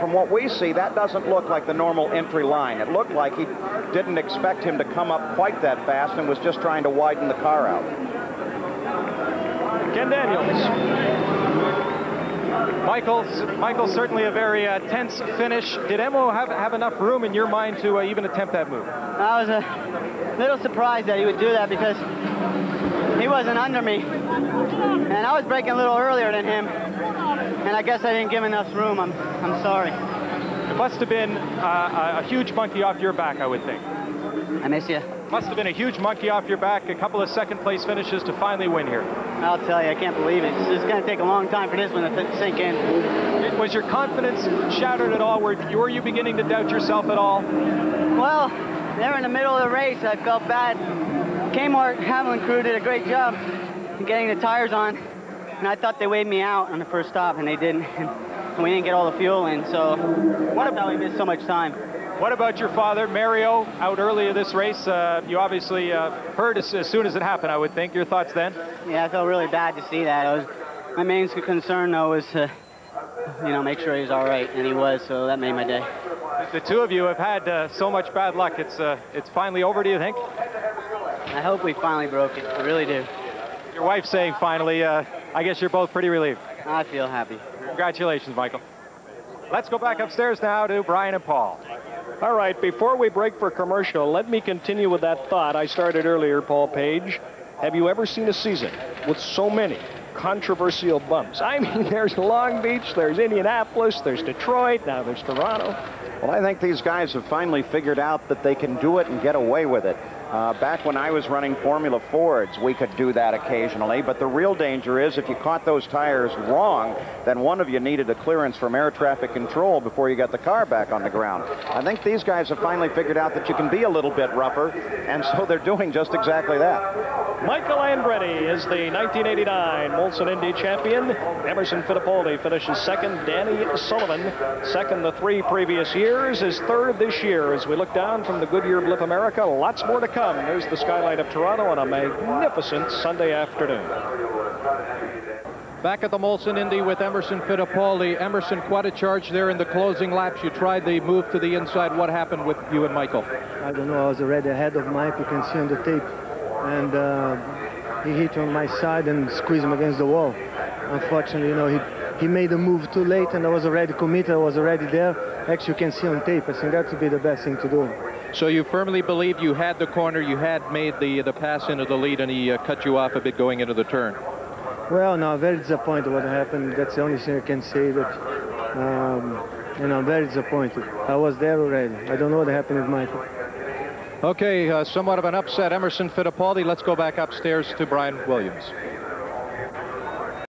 from what we see, that doesn't look like the normal entry line. It looked like he didn't expect him to come up quite that fast and was just trying to widen the car out. Ken Daniels. Michael, certainly a very tense finish. Did Emo have enough room in your mind to even attempt that move? I was a little surprised that he would do that because he wasn't under me. And I was braking a little earlier than him. And I guess I didn't give him enough room. I'm sorry. It must have been a huge monkey off your back, I would think. I miss you. Must have been a huge monkey off your back, a couple of second-place finishes to finally win here. I'll tell you, I can't believe it. It's going to take a long time for this one to sink in. Was your confidence shattered at all? Were you beginning to doubt yourself at all? Well, there in the middle of the race, I felt bad. Kmart Haviland crew did a great job in getting the tires on, and I thought they weighed me out on the first stop, and they didn't. And we didn't get all the fuel in, so that's how we missed so much time. What about your father, Mario, out early in this race? You obviously heard as soon as it happened, I would think. Your thoughts then? Yeah, I felt really bad to see that. My main concern, though, was to, make sure he was all right, and he was, so that made my day. The two of you have had so much bad luck. It's finally over, do you think? I hope we finally broke it. I really do. Your wife's saying finally. I guess you're both pretty relieved. I feel happy. Congratulations, Michael. Let's go back upstairs now to Brian and Paul. All right, before we break for commercial, let me continue with that thought I started earlier, Paul Page. Have you ever seen a season with so many controversial bumps? I mean, there's Long Beach, there's Indianapolis, there's Detroit, now there's Toronto. Well, I think these guys have finally figured out that they can do it and get away with it. Back when I was running Formula Fords, we could do that occasionally, but the real danger is if you caught those tires wrong, then one of you needed a clearance from air traffic control before you got the car back on the ground. I think these guys have finally figured out that you can be a little bit rougher, and so they're doing just exactly that. Michael Andretti is the 1989 Molson Indy champion. Emerson Fittipaldi finishes second. Danny Sullivan, second the 3 previous years, is third this year. As we look down from the Goodyear Blimp America, lots more to come. There's the skyline of Toronto on a magnificent Sunday afternoon. Back at the Molson Indy with Emerson Fittipaldi. Emerson, quite a charge there in the closing laps. You tried the move to the inside. What happened with you and Michael? I don't know. I was already ahead of Mike. You can see on the tape. And he hit on my side and squeezed him against the wall. Unfortunately, he made a move too late, and I was already committed. I was already there. Actually, you can see on tape. I think that would be the best thing to do. So you firmly believe you had the corner, you had made the pass into the lead, and he cut you off a bit going into the turn? Well, no, very disappointed what happened. That's the only thing I can say. That I'm very disappointed. I was there already. I don't know what happened with Michael. Okay, somewhat of an upset, Emerson Fittipaldi. Let's go back upstairs to Brian Williams.